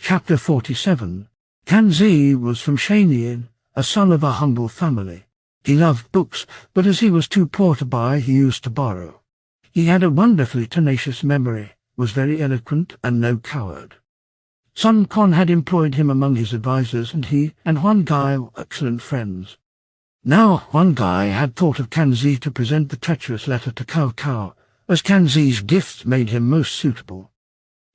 Chapter 47. Kanzi was from Pinyin, a son of a humble family. He loved books, but as he was too poor to buy, he used to borrow. He had a wonderfully tenacious memory, was very eloquent, and no coward. Sun Quan had employed him among his advisers, and he and Huan Gai were excellent friends. Now Huan Gai had thought of Kanzi to present the treacherous letter to Cao Cao, as Kanzi's gifts made him most suitable.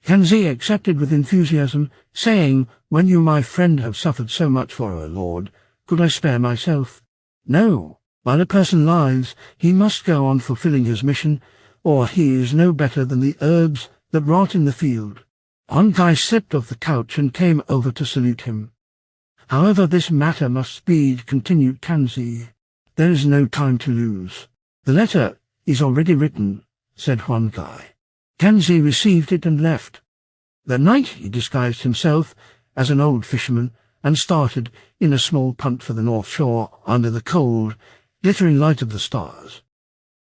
Kanzi accepted with enthusiasm, saying, "When you, my friend, have suffered so much for our Lord, could I spare myself? No. While a person lives, he must go on fulfilling his mission, or he is no better than the herbs that rot in the field." Huan Gai slipped off the couch and came over to salute him. "However, this matter must speed," continued Kanzi. "There is no time to lose." "The letter is already written," said Huan Gai. Kanzi received it and left. That night he disguised himself as an old fisherman and started in a small punt for the north shore under the cold, glittering light of the stars.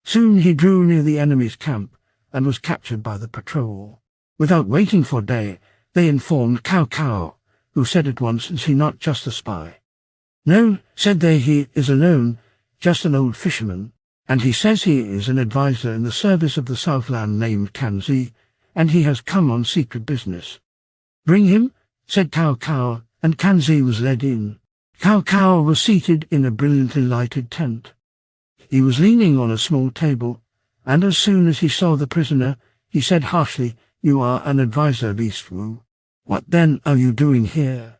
Soon he drew near the enemy's camp and was captured by the patrol. Without waiting for day, they informed Cao Cao, who said at once, "Is he not just a spy?" "No," said they, "he is alone, just an old fisherman, and he says he is an adviser in the service of the Southland named Kanzi, and he has come on secret business." "Bring him," said Cao Cao, and Kanzi was led in. Cao Cao was seated in a brilliantly lighted tent. He was leaning on a small table, and as soon as he saw the prisoner, he said harshly, "You are an adviser of East Wu. What then are you doing here?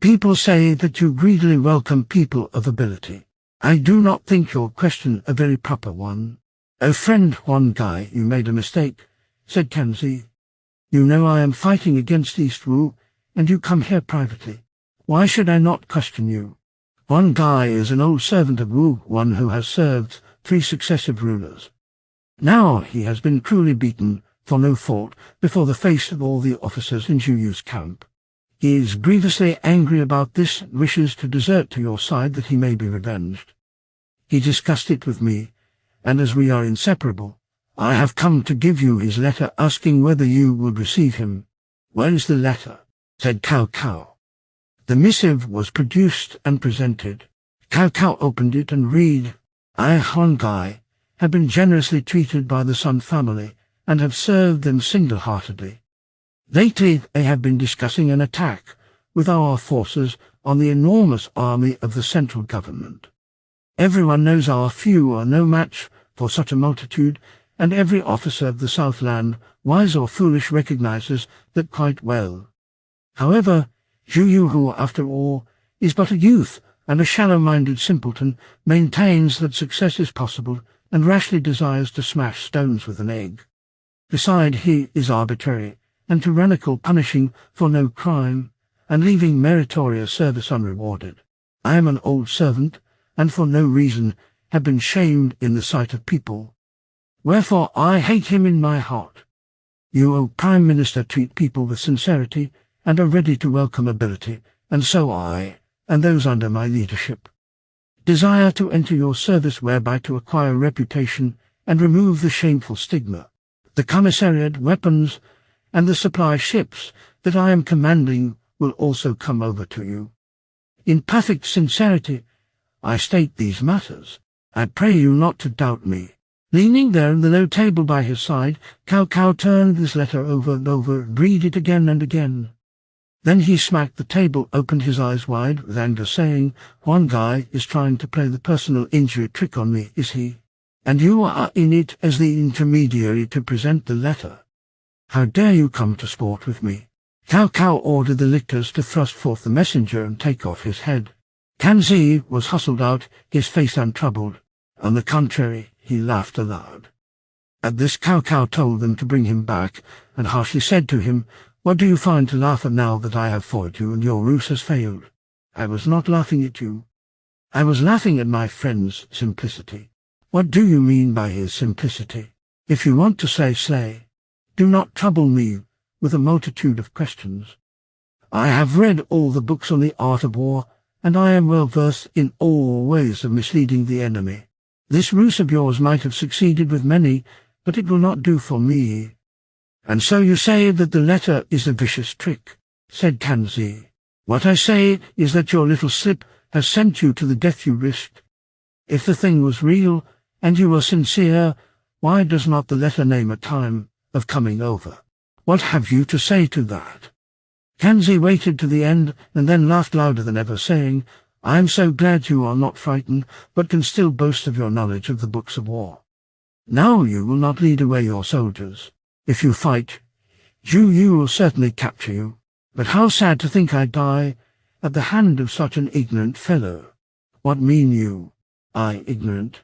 People say that you greedily welcome people of ability. I do not think your question a very proper one." "Oh, friend Huan Gai, you made a mistake," said Kanzi. "You know I am fighting against East Wu, and you come here privately. Why should I not question you? Huan Gai is an old servant of Wu, one who has served 3 successive rulers. Now he has been cruelly beaten, for no fault, before the face of all the officers in Zhu camp. He is grievously angry about this and wishes to desert to your side that he may be revenged. He discussed it with me, and as we are inseparable, I have come to give you his letter asking whether you would receive him." "Where is the letter?" said Cao Cao. The missive was produced and presented. Cao Cao opened it and read, "I, Huan Gai, have been generously treated by the Sun family, and have served them single-heartedly. Lately they have been discussing an attack with our forces on the enormous army of the central government. Everyone knows our few are no match for such a multitude, and every officer of the Southland, wise or foolish, recognizes that quite well. However, Zhu, who, after all, is but a youth and a shallow-minded simpleton, maintains that success is possible and rashly desires to smash stones with an egg. Beside, he is arbitrary and tyrannical, punishing for no crime, and leaving meritorious service unrewarded. I am an old servant, and for no reason have been shamed in the sight of people. Wherefore I hate him in my heart. You, O Prime Minister, treat people with sincerity, and are ready to welcome ability, and so I, and those under my leadership, desire to enter your service whereby to acquire reputation and remove the shameful stigma. The commissariat, weapons, and the supply ships that I am commanding will also come over to you. In perfect sincerity, I state these matters. I pray you not to doubt me." Leaning there in the low table by his side, Cao Cao turned this letter over and over, and read it again and again. Then he smacked the table, opened his eyes wide with anger, saying, "Huan Gai is trying to play the personal injury trick on me, is he? And you are in it as the intermediary to present the letter. How dare you come to sport with me?" Cao Cao ordered the lictors to thrust forth the messenger and take off his head. Kanzi was hustled out, his face untroubled. On the contrary, he laughed aloud. At this Cao Cao told them to bring him back, and harshly said to him, "What do you find to laugh at now that I have fought you and your ruse has failed? I was not laughing at you. I was laughing at my friend's simplicity." "What do you mean by his simplicity? If you want to slay. Do not trouble me with a multitude of questions. I have read all the books on the art of war, and I am well versed in all ways of misleading the enemy. This ruse of yours might have succeeded with many, but it will not do for me." "And so you say that the letter is a vicious trick?" said Kanzi. What I say is that your little slip has sent you to the death you risked. If the thing was real, and you were sincere, why does not the letter name a time of coming over? What have you to say to that? Kanzi waited to the end, and then laughed louder than ever, saying, I am so glad you are not frightened, but can still boast of your knowledge of the books of war. Now you will not lead away your soldiers. If you fight, you will certainly capture you. But how sad to think I die at the hand of such an ignorant fellow. What mean you? I ignorant?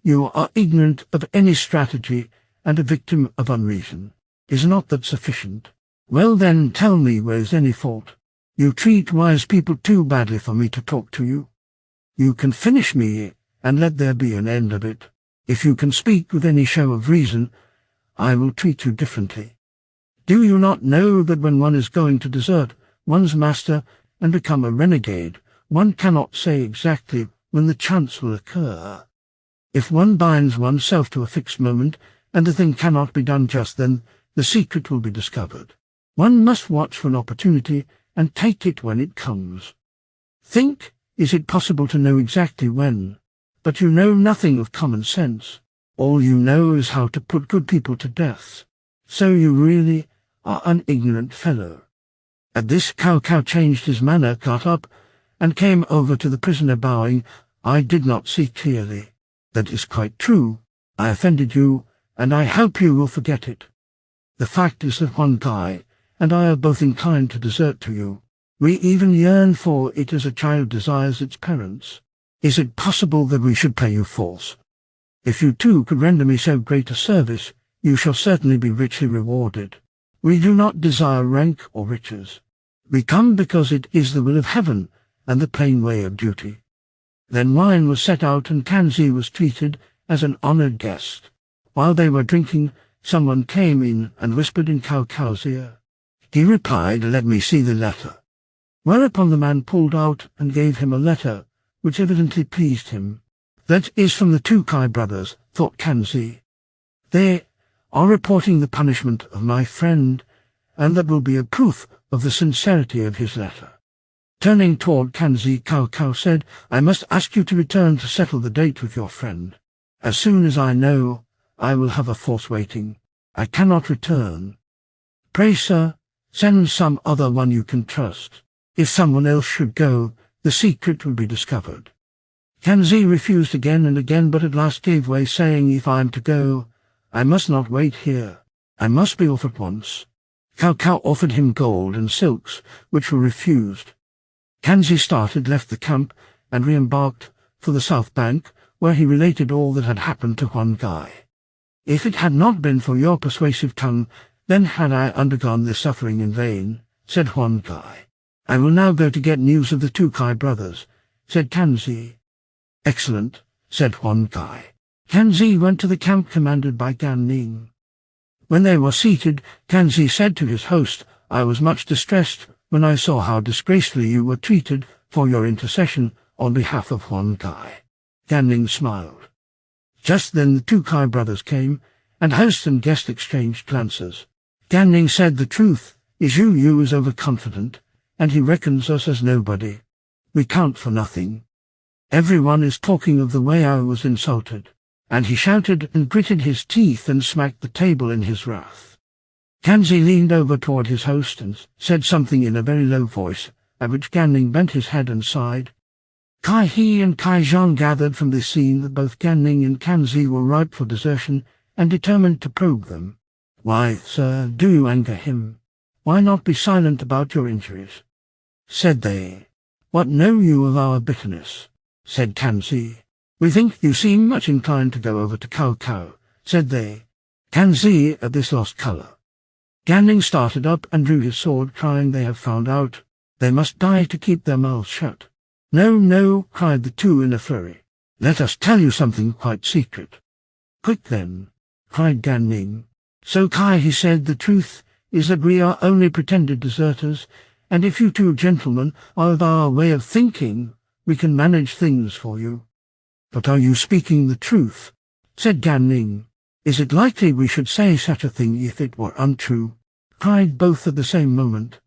You are ignorant of any strategy and a victim of unreason. Is not that sufficient? Well then, tell me where is any fault. You treat wise people too badly for me to talk to you. You can finish me, and let there be an end of it. If you can speak with any show of reason, I will treat you differently. Do you not know that when one is going to desert one's master and become a renegade, one cannot say exactly when the chance will occur? If one binds oneself to a fixed moment, and the thing cannot be done just then, the secret will be discovered. One must watch for an opportunity and take it when it comes. Think, is it possible to know exactly when? But you know nothing of common sense. All you know is how to put good people to death. So you really are an ignorant fellow. At this, Cao changed his manner, got up, and came over to the prisoner, bowing. I did not see clearly. That is quite true. I offended you, and I hope you will forget it. The fact is that one guy and I are both inclined to desert to you. We even yearn for it as a child desires its parents. Is it possible that we should play you false? If you too could render me so great a service, you shall certainly be richly rewarded. We do not desire rank or riches. We come because it is the will of heaven and the plain way of duty. Then wine was set out, and Kanzi was treated as an honoured guest. While they were drinking, someone came in and whispered in Cao's ear. He replied, Let me see the letter. Whereupon the man pulled out and gave him a letter, which evidently pleased him. That is from the two Kai brothers, thought Kanzi. They are reporting the punishment of my friend, and that will be a proof of the sincerity of his letter. Turning toward Kanzi, Cao said, I must ask you to return to settle the date with your friend. As soon as I know, I will have a force waiting. I cannot return. Pray, sir, send some other one you can trust. If someone else should go, the secret will be discovered. Kanzi refused again and again, but at last gave way, saying, If I am to go, I must not wait here. I must be off at once. Cao offered him gold and silks, which were refused. Kanzi started, left the camp, and re-embarked for the south bank, where he related all that had happened to Huan Gai. If it had not been for your persuasive tongue, then had I undergone this suffering in vain, said Huan Gai. I will now go to get news of the two Kai brothers, said Kanzi. Excellent, said Huan Gai. Kanzi went to the camp commanded by Gan Ning. When they were seated, Kanzi said to his host, I was much distressed when I saw how disgracefully you were treated for your intercession on behalf of Huan Gai. Gan Ning smiled. Just then the two Kai brothers came, and host and guest exchanged glances. Gan Ning said, The truth is you is overconfident, and he reckons us as nobody. We count for nothing. Everyone is talking of the way I was insulted. And he shouted and gritted his teeth and smacked the table in his wrath. Kanzi leaned over toward his host and said something in a very low voice, at which Gan Ning bent his head and sighed. Kai He and Kai Zhang gathered from this scene that both Gan Ning and Kanzi were ripe for desertion and determined to probe them. Why, sir, do you anger him? Why not be silent about your injuries? Said they. What know you of our bitterness? Said Kanzi. We think you seem much inclined to go over to Cao, said they. Kanzi at this lost colour. Gan Ning started up and drew his sword, crying, They have found out. They must die to keep their mouths shut. No, no, cried the two in a flurry. Let us tell you something quite secret. Quick then, cried Gan Ning. So Kai, he said, the truth is that we are only pretended deserters, and if you two gentlemen are of our way of thinking, we can manage things for you. But are you speaking the truth? Said Gan Ning. Is it likely we should say such a thing if it were untrue? Cried both at the same moment.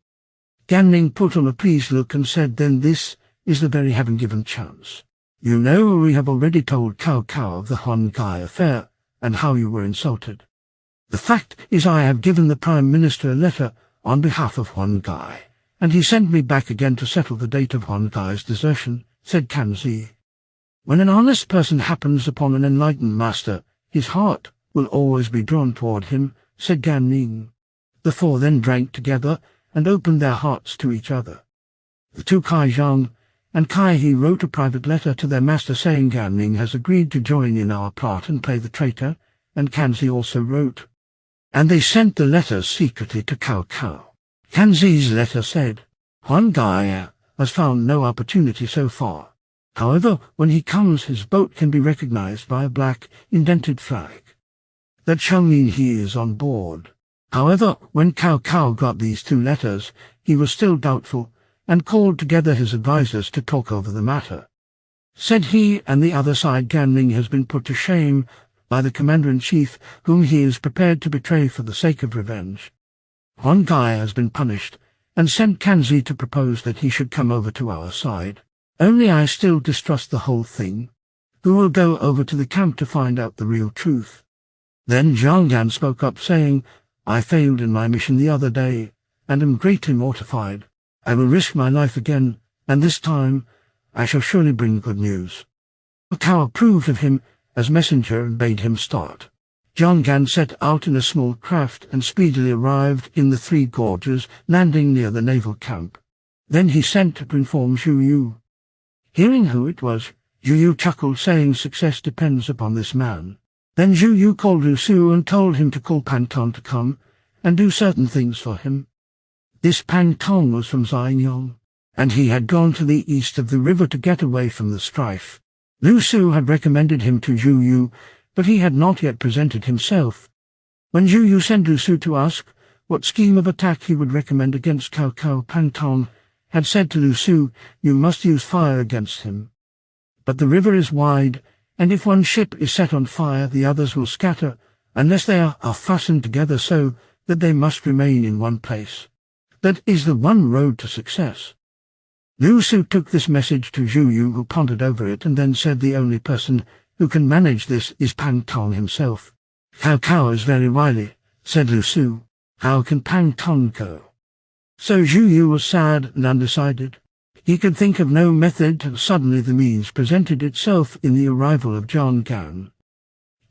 Gan Ning put on a pleased look and said, "Then this is the very heaven-given chance. You know we have already told Cao Cao of the Huan Gai affair, and how you were insulted. The fact is I have given the Prime Minister a letter on behalf of Huan Gai, and he sent me back again to settle the date of Huan Gai's desertion," said Kanzi. "When an honest person happens upon an enlightened master, his heart will always be drawn toward him," said Gan Ning. The four then drank together and opened their hearts to each other. The two Kai Zhang and Kai He wrote a private letter to their master saying, "Gan Ning has agreed to join in our plot and play the traitor," and Kanzi also wrote. And they sent the letters secretly to Cao Cao. Kanzi's letter said, "Huan Gai has found no opportunity so far. However, when he comes, his boat can be recognized by a black, indented flag. That shall mean he is on board." However, when Cao Cao got these two letters, he was still doubtful, and called together his advisers to talk over the matter. Said he, "And the other side, Gan Ning has been put to shame by the Commander-in-Chief, whom he is prepared to betray for the sake of revenge. Huan Gai has been punished, and sent Kanzi to propose that he should come over to our side. Only I still distrust the whole thing. Who will go over to the camp to find out the real truth?" Then Zhang Gan spoke up, saying, "I failed in my mission the other day, and am greatly mortified. I will risk my life again, and this time I shall surely bring good news." Cao approved of him as messenger and bade him start. Zhang Gan set out in a small craft and speedily arrived in the Three Gorges, landing near the naval camp. Then he sent to inform Zhu Yu. Hearing who it was, Zhu Yu chuckled, saying, "Success depends upon this man." Then Zhu Yu called Lu Su and told him to call Pang Tong to come and do certain things for him. This Pang Tong was from Xianyong, and he had gone to the east of the river to get away from the strife. Lu Su had recommended him to Zhu Yu, but he had not yet presented himself. When Zhu Yu sent Lu Su to ask what scheme of attack he would recommend against Cao Cao, Pang Tong had said to Lu Su, "You must use fire against him. But the river is wide, and if one ship is set on fire, the others will scatter, unless they are fastened together so that they must remain in one place. That is the one road to success." Lu Su took this message to Zhu Yu, who pondered over it, and then said, "The only person who can manage this is Pang Tong himself." "Cao Cao is very wily," said Lu Su. "How can Pang Tong go?" So Zhu Yu was sad and undecided. He could think of no method, and suddenly the means presented itself in the arrival of Zhang Gan.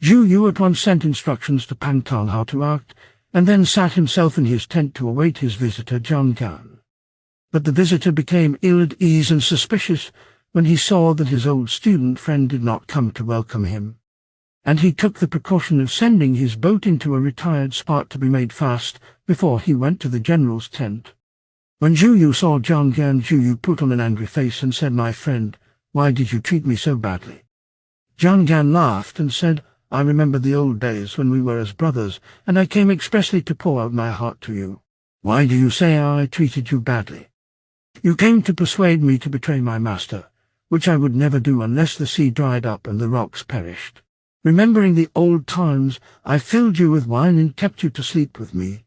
Zhu Yu at once sent instructions to Pang Tong how to act, and then sat himself in his tent to await his visitor Zhang Gan. But the visitor became ill at ease and suspicious when he saw that his old student friend did not come to welcome him, and he took the precaution of sending his boat into a retired spot to be made fast before he went to the general's tent. When Zhu Yu saw Zhang Gan, Zhu Yu put on an angry face and said, "My friend, why did you treat me so badly?" Zhang Gan laughed and said, "I remember the old days when we were as brothers, and I came expressly to pour out my heart to you. Why do you say I treated you badly? You came to persuade me to betray my master, which I would never do unless the sea dried up and the rocks perished. Remembering the old times, I filled you with wine and kept you to sleep with me.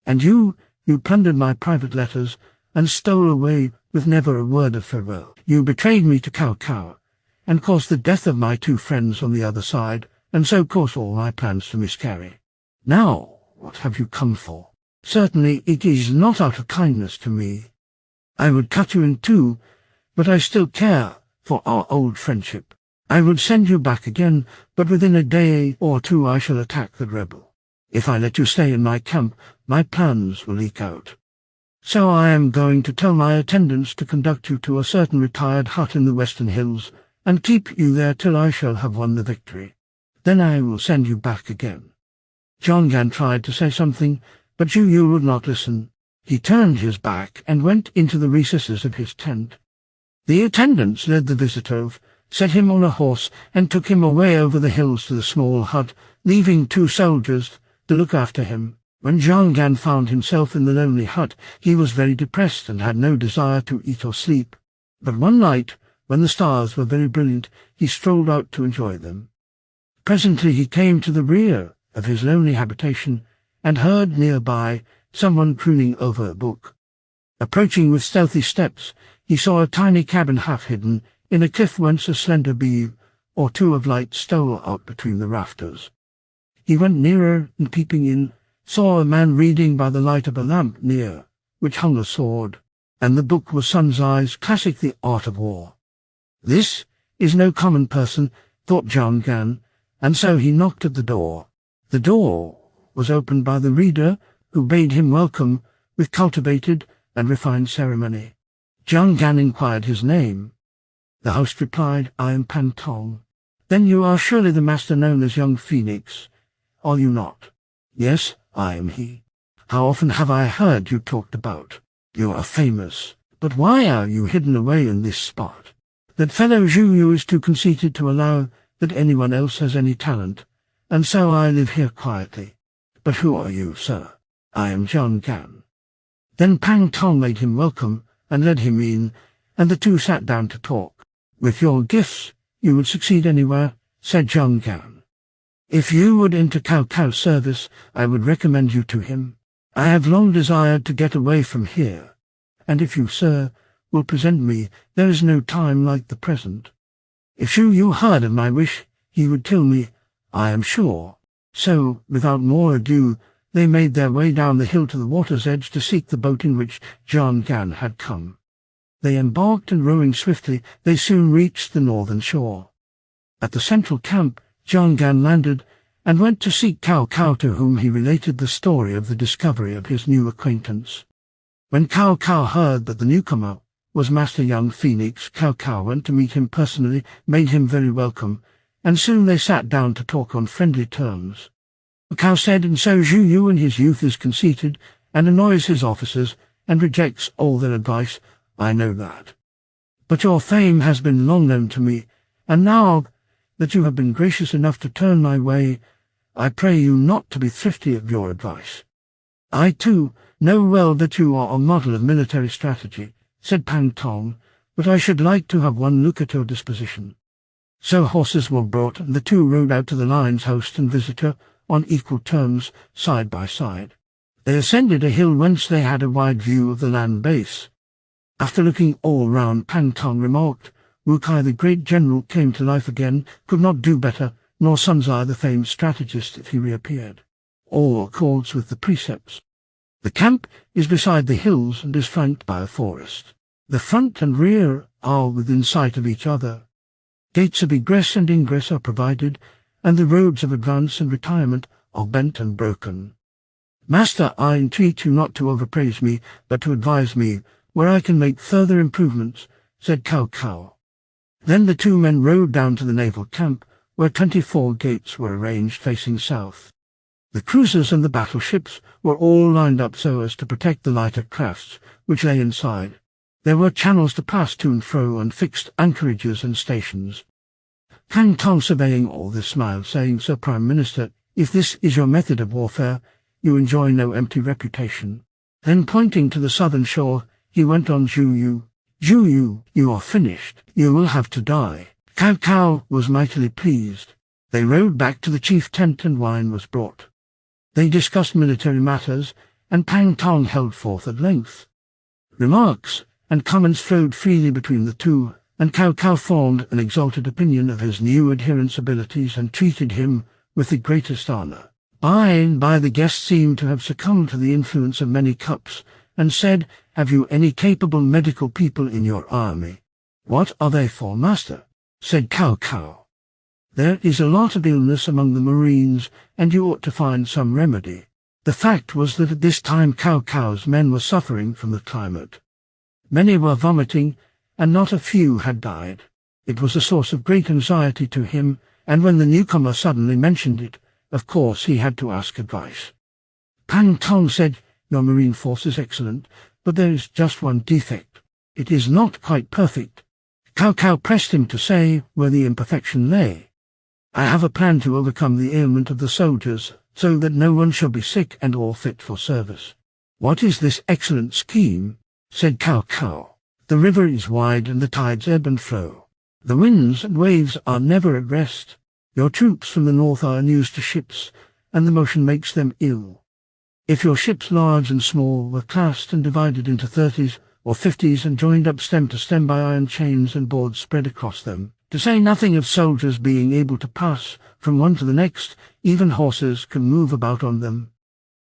And you plundered my private letters and stole away with never a word of farewell. You betrayed me to Cao Cao, and caused the death of my two friends on the other side, and so caused all my plans to miscarry. Now, what have you come for? Certainly it is not out of kindness to me. I would cut you in two, but I still care for our old friendship. I would send you back again, but within a day or two I shall attack the rebel. If I let you stay in my camp, my plans will leak out. So I am going to tell my attendants to conduct you to a certain retired hut in the western hills, and keep you there till I shall have won the victory. Then I will send you back again." Zhang Gan tried to say something, but Zhu Yu would not listen. He turned his back and went into the recesses of his tent. The attendants led the visitor, set him on a horse, and took him away over the hills to the small hut, leaving two soldiers to look after him. When Zhang Gan found himself in the lonely hut, he was very depressed and had no desire to eat or sleep. But one night, when the stars were very brilliant, he strolled out to enjoy them. Presently he came to the rear of his lonely habitation, and heard nearby someone crooning over a book. Approaching with stealthy steps, he saw a tiny cabin half hidden in a cliff whence a slender beam or two of light stole out between the rafters. He went nearer and, peeping in, saw a man reading by the light of a lamp near, which hung a sword, and the book was Sun's Eyes, classic The Art of War. This is no common person, thought Jiang Gan, and so he knocked at the door. The door was opened by the reader, who bade him welcome with cultivated and refined ceremony. Jiang Gan inquired his name. The host replied, "I am Pan Tong." "Then you are surely the master known as Young Phoenix, are you not?" "Yes, I am he." "How often have I heard you talked about? You are famous. But why are you hidden away in this spot? That fellow Zhu Yu is too conceited to allow that anyone else has any talent, and so I live here quietly. But who are you, sir?" "I am Jiang Gan." Then Pan Tong made him welcome and led him in, and the two sat down to talk. "With your gifts, you would succeed anywhere," said Jiang Gan. "If you would enter Cao Cao's service, I would recommend you to him. I have long desired to get away from here, and if you, sir, will present me, there is no time like the present. If Zhu Yu heard of my wish, he would kill me, I am sure." So, without more ado, they made their way down the hill to the water's edge to seek the boat in which Jiang Gan had come. They embarked, and rowing swiftly, they soon reached the northern shore. At the central camp, Jiang Gan landed and went to seek Cao Cao, to whom he related the story of the discovery of his new acquaintance. When Cao Cao heard that the newcomer was Master Young Phoenix, Cao Cao went to meet him personally, made him very welcome, and soon they sat down to talk on friendly terms. Cao said, "And so Zhu Yu in his youth is conceited, and annoys his officers, and rejects all their advice. I know that. But your fame has been long known to me, and now that you have been gracious enough to turn my way, I pray you not to be thrifty of your advice." "I, too, know well that you are a model of military strategy," said Pan Tong, "but I should like to have one look at your disposition." So horses were brought, and the two rode out to the lines, host and visitor, on equal terms, side by side. They ascended a hill whence they had a wide view of the land base. After looking all round, Pan Tong remarked, "Wu Kai, the great general, came to life again, could not do better, nor Sun Zai, the famed strategist, if he reappeared. All accords with the precepts. The camp is beside the hills and is flanked by a forest. The front and rear are within sight of each other. Gates of egress and ingress are provided, and the roads of advance and retirement are bent and broken. Master, I entreat you not to overpraise me, but to advise me where I can make further improvements," said Cao Cao. Then the two men rode down to the naval camp, where 24 gates were arranged facing south. The cruisers and the battleships were all lined up so as to protect the lighter crafts which lay inside. There were channels to pass to and fro, and fixed anchorages and stations. Pan Tong, surveying all this, smiled, saying, "Sir Prime Minister, if this is your method of warfare, you enjoy no empty reputation." Then, pointing to the southern shore, he went on, "Zhu Yu, Zhu Yu, you are finished. You will have to die." Cao Cao was mightily pleased. They rode back to the chief tent, and wine was brought. They discussed military matters, and Pan Tong held forth at length. Remarks and comments flowed freely between the two, and Cao Cao formed an exalted opinion of his new adherent's abilities and treated him with the greatest honour. By and by the guest seemed to have succumbed to the influence of many cups, and said, "Have you any capable medical people in your army?" "What are they for, master?" said Cao Cao. "There is a lot of illness among the Marines, and you ought to find some remedy." The fact was that at this time Cao Cao's men were suffering from the climate. Many were vomiting, and not a few had died. It was a source of great anxiety to him, and when the newcomer suddenly mentioned it, of course he had to ask advice. Pan Tong said, "Your marine force is excellent, but there is just one defect. It is not quite perfect." Cao Cao pressed him to say where the imperfection lay. "I have a plan to overcome the ailment of the soldiers, so that no one shall be sick and all fit for service." "What is this excellent scheme?" said Cao Cao. "The river is wide, and the tides ebb and flow. The winds and waves are never at rest. Your troops from the north are unused to ships, and the motion makes them ill. If your ships large and small were classed and divided into 30s or 50s and joined up stem to stem by iron chains and boards spread across them, to say nothing of soldiers being able to pass from one to the next, even horses can move about on them.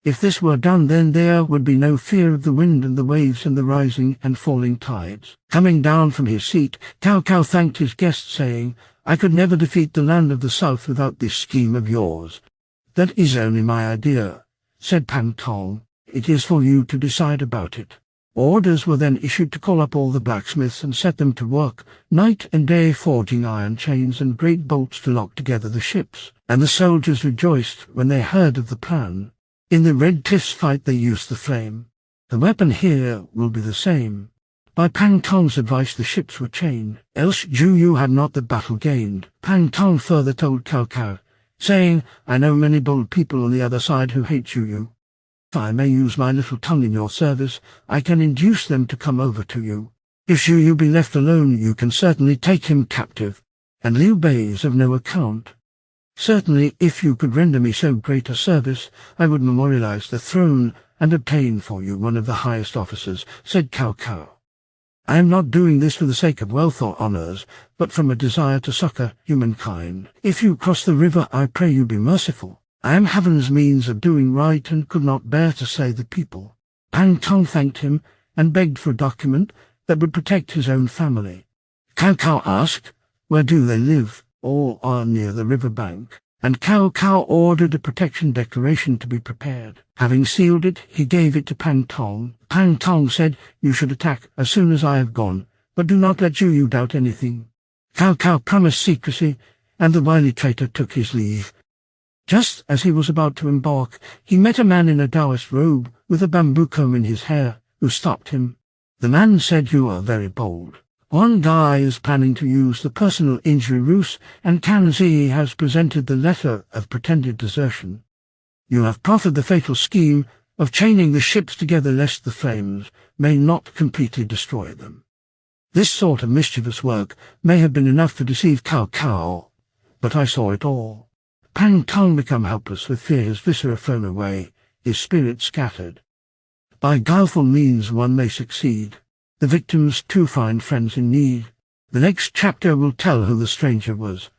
If this were done, then there would be no fear of the wind and the waves and the rising and falling tides. Coming down from his seat, Cao Cao thanked his guest, saying, "I could never defeat the land of the south without this scheme of yours." "That is only my idea," said Pan Tong. "It is for you to decide about it." Orders were then issued to call up all the blacksmiths and set them to work, night and day, forging iron chains and great bolts to lock together the ships. And the soldiers rejoiced when they heard of the plan. In the Red Cliffs fight they used the flame. The weapon here will be the same. By Pan Tong's advice the ships were chained, else Zhu Yu had not the battle gained. Pan Tong further told Cao Cao, saying, "I know many bold people on the other side who hate Zhu Yu. If I may use my little tongue in your service, I can induce them to come over to you. If Zhu Yu be left alone, you can certainly take him captive, and Liu Bei is of no account. Certainly, if you could render me so great a service, I would memorialize the throne and obtain for you one of the highest officers," said Cao Cao. "I am not doing this for the sake of wealth or honors, but from a desire to succor humankind. If you cross the river, I pray you be merciful. I am heaven's means of doing right and could not bear to slay the people." Pan Tong thanked him and begged for a document that would protect his own family. Cao Cao asked, "Where do they live?" "All are near the river bank." And Cao Cao ordered a protection declaration to be prepared. Having sealed it, he gave it to Pan Tong. Pan Tong said, "You should attack as soon as I have gone, but do not let Zhu Yu doubt anything." Cao Cao promised secrecy, and the wily traitor took his leave. Just as he was about to embark, he met a man in a Taoist robe with a bamboo comb in his hair, who stopped him. The man said, "You are very bold. One guy is planning to use the personal injury ruse, and Kan Zi has presented the letter of pretended desertion. You have proffered the fatal scheme of chaining the ships together lest the flames may not completely destroy them." This sort of mischievous work may have been enough to deceive Cao Cao, but I saw it all. Pan Tong become helpless with fear, his viscera flown away, his spirit scattered. By guileful means one may succeed. The victims too find friends in need. The next chapter will tell who the stranger was.